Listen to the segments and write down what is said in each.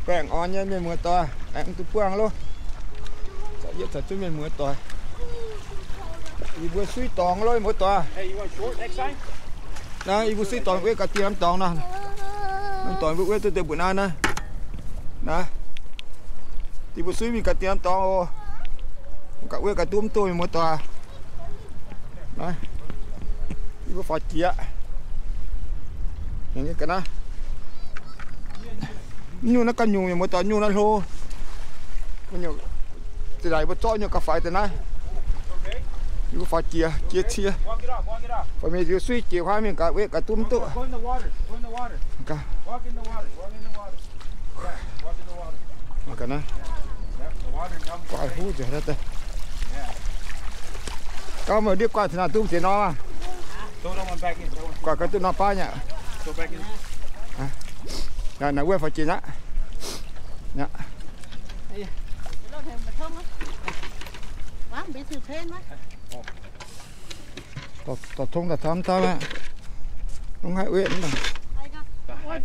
Bèn on nha mình mưa to, em tu quang luôn. Sợ giết thật chứ mình mưa to. Đi vừa suy tòng luôn mưa to. Đây, vừa suy tòng với cả tiền tòng nè. Em tòng với từ từ bữa nay nè. Nè. Đi vừa suy mình cả tiền tòng. Cả với cả túm tôi mưa to. Đây. Đi vừa phải chia. Những cái đó. Nhu nó cần nhu mà tao nhu nó lô, nhu từ đây bắt cho nhu cà phê từ này, nhu phải chia, phải mình cứ suy chia hoa mình cả với cả túm tụ, cả, cái này, quả hú gì hết đấy, có mà đi qua thì nào túm thì nó mà, quả cái túm nó pa nhá. Nè, nè quên phải chị đó. Nè. Tao thông là thăm tao á. Không hay uyển mà. Bây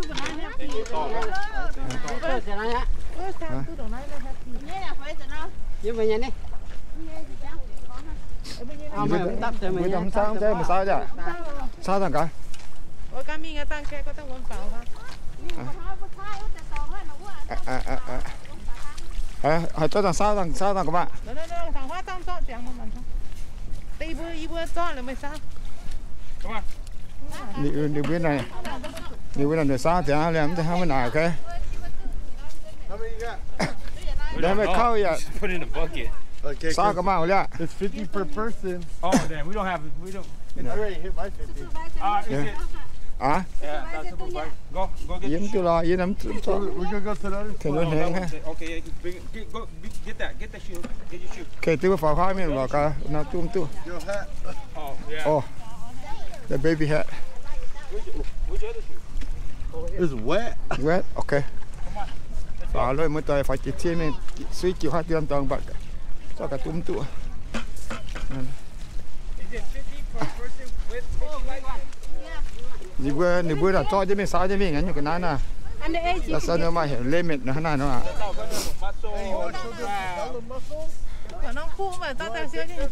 giờ sao thế mà sao vậy? Sao thằng cả? Ôi cái mình tăng cái có tăng quần bảo ha. Hỏi tôi thằng sao thằng các bạn. Đó, thằng Hoa tăng to chẳng mà mình. Tây bữa to là mới sao? Come on. Đi bên này. Đi bên này để sao thì làm thế không nào cái. Để mày khâu vậy. Put in a bucket. Okay. Sao các bạn vậy? It's 50 per person. Oh damn, we don't. I already hit my 50. Is it? À? Yeah, that's super. Go get. Yếm tôi lo, yếm lắm. We're gonna go to the other Thì spot. luôn hẹn ha. Okay, go get that shoe. Get your shoe. Kể từ vào khoai mình vào cả nó tung tu. Your hat. Oh yeah. Oh, the baby hat. Where's your other shoe? It's wet. Wet, okay. Vào rồi mới tới phải chỉ thiên mình suy chịu hai tiền toàn bạc cho cả tung tu. Is it 50 per person with 50 lights? Ni bữa là cho cho mình sao cho mình như cái này nè. Là sao nó mà hiểu limit nó này nó à. Còn nó khu mà tao xíu chứ.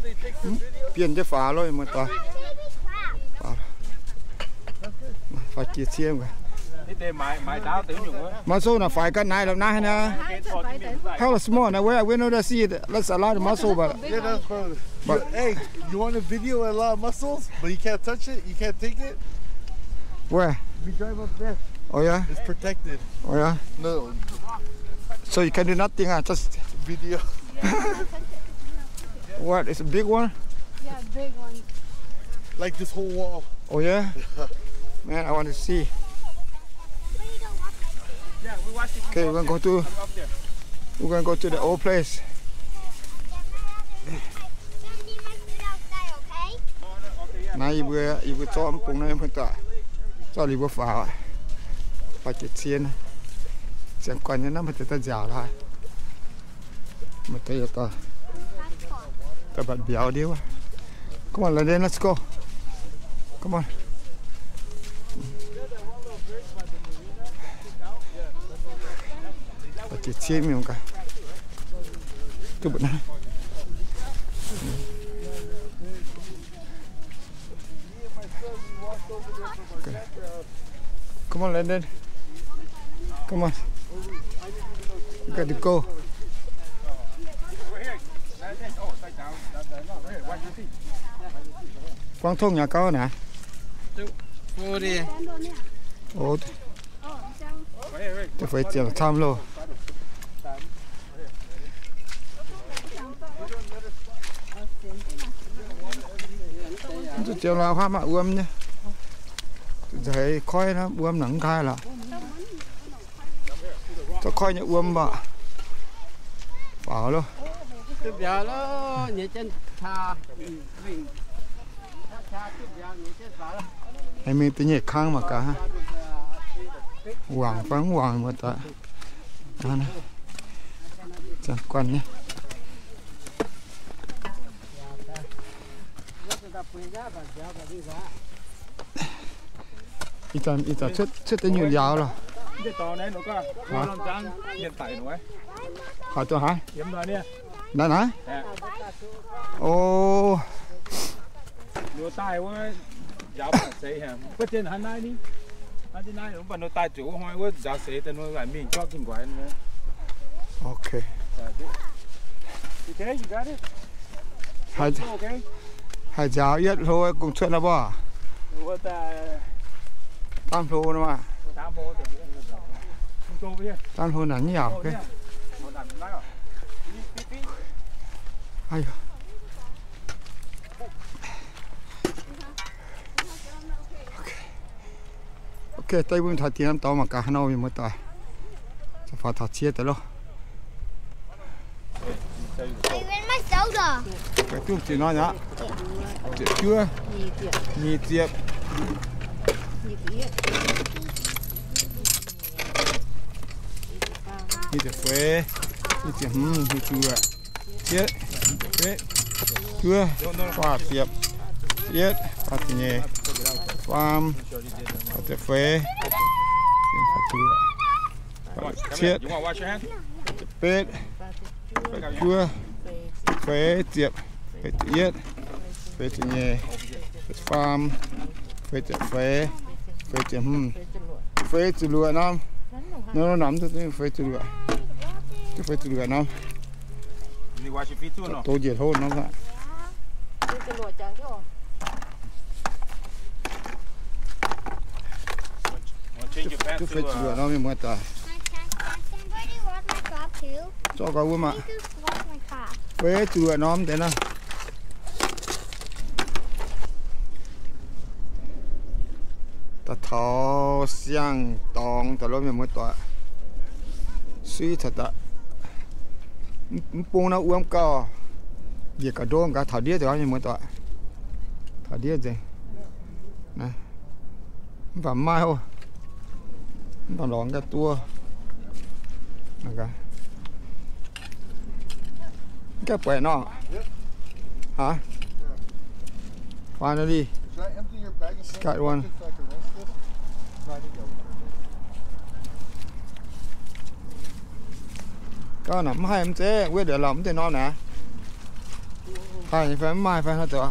Biến cho phá rồi mà to. Phải chỉ thiên rồi. Để mày đào tiểu nhung á. Muscle là phải cái này là này nè. How is small now? We know that see it. Let's a lot of muscle, but Yeah, that's fun. But hey, you want a video with a lot of muscles, but you can't touch it, you can't take it? where? We drive up there. Oh yeah. It's protected. Oh yeah. No So you can do nothing. Just video. what? It's a big one. Yeah, big one. Like this whole wall. Oh yeah. Man, I want to see. Yeah, we watch it. Okay, we're gonna go to. Up there. We're gonna go to the old place. Này vừa cho ông cùng này em phân tỏa cho đi vừa vào phải chết xiên xem quan như nó mà ta giả lại mà thấy được ta bạn béo đi quá. Come on, let's go. Come on. Phải chết xiên mình cả cái bữa này. Okay. Come on, Landon. Come on. You got to go. Quang Thông nhà cao nè. Vô đi. Ồ. Tôi phải chờ tham luôn. Tôi chờ là hoa mạ uôm nhé. Thấy khói nó uôm nắng khai là cho khói nhẹ uôm mà bảo luôn tiếp giờ nó nhẹ trên thà hay mình tự nhẹ khang mà cả hoàng vắng hoàng mà ta chẳng quan nhé ít ta chết tới nhiều giàu rồi cái to này nó có mua làm trắng hiện tại nó ấy hỏi tôi hả kiếm rồi nè đó hả ô nó tai quá giáo bạn xây hả bất trên hắn này đi hắn trên này nó vẫn nó tai chủ hoài quá giáo xây tên nó lại mình cho kinh quái nữa ok okay you got it hai okay hai giáo yết thôi cùng chuyện là bỏ what tam thô nữa mà tám phố thì không về tam thô là nhiều ok hay ok tay bún thạch tiền tao mà cả hai nơi mới tớiจะพอถอดเชียร์แต่ละ Hey, where's my soda? ไปตุ้มจีน้อยนะเจ็บเชื่อมีเจ็บมีแต่เฟยมีเจ็บมีเชื่อเจ็บเฟยเชื่อฟาดเจ็บเจ็บฟาดเงี้ยฟามฟาดเฟยเจ็บฟาดเชื่อเจ็บ you want to wash your hands เป็ดเชื่อเฟยเจ็บเฟยเจ็บเฟยเงี้ยฟามเฟยเจ็บเฟยเฟยเจ็บเฟยจะรัวน้ำน้ำน้ำตัวนี้เฟยจะรัวจะเฟยจะรัวน้ำ you wash your feet too or no ตัวเจ็บโทษน้ำละ change your จะ pants เฟยจะรัวน้ำไม่เหมือนตา Somebody wash my car too. จ้าก็ว่ามา You just wash my car. เฟยจะรัวน้ำแต่นะตะเท้าเสียงตองแต่เราไม่เหมือนตัวซื้อถัดตะปูน่ะอ้วมก็เหยียกกระโดงกับถอดเดียแต่ว่าไม่เหมือนตัวถอดเดียจริงนะแบบไม้โอ้แบบหลองกับตัวนะครับแกเปิดเนาะฮะฟังหน่อยดิ Should I empty your bag of Got one. so I can rinse this? No, I think I will. ก็หนำให้มันเจ๊เว้ยเดี๋ยวเราไม่ได้นอนนะไปไฟไม้ไฟเขาตัว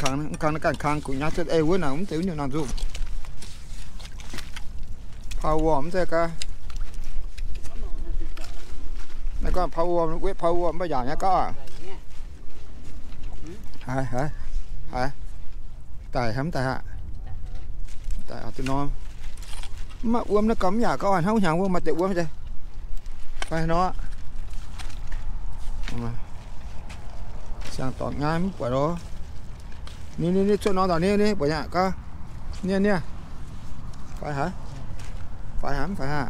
ครั้งนั้นการค้างกุญแจเจ๊เว้ยน่ะมันเจ๋ออยู่นั่นจูพาววอร์มเจ๊ก็แล้วก็พาววอร์มเว้ยพาววอร์มไม่อย่างเงี้ยก็หายตายทำตายฮะtại ở tôi nói mà uống nó cấm nhà có anh không nhà uống mà tự uống chứ phải nó sang tỏ ngay mức quả đó ní cho nó tỏ ní bởi nhà có ní phải hả phải hả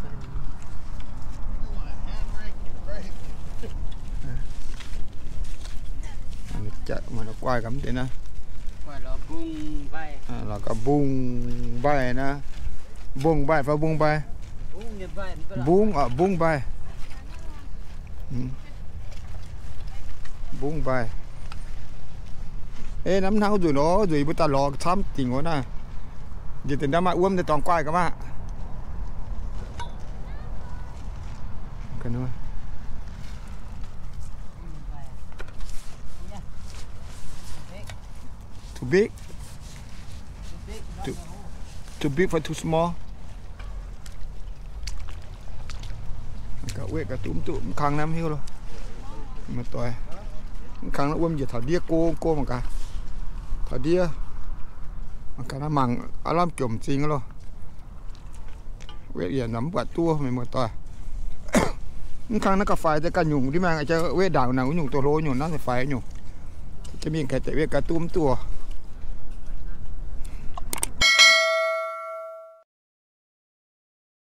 chạy mà nó quay cắm thế này là cả bung bay nè bung bay phải bung bay bung bay bung bay ê nắm nào rồi nó rồi bữa ta lò thăm tình của nè giờ tình đã mà uống thì toàn quay các bạn cái nữa too big too big for too small cả quê cả túm khang năm hiu rồi mà tôi khang nó ôm gì thảo đĩa cô mà cả thảo đĩa mà cả nó mằng ở làm kiểu chính rồi quê giờ nắm quả tua mình mà tôi khang nó cả phải cho cả nhung đi mang cho quê đảo nào nhung tổ lô nhung nó phải phải nhungจะมีแค่แต่เวกระตุ้มตัว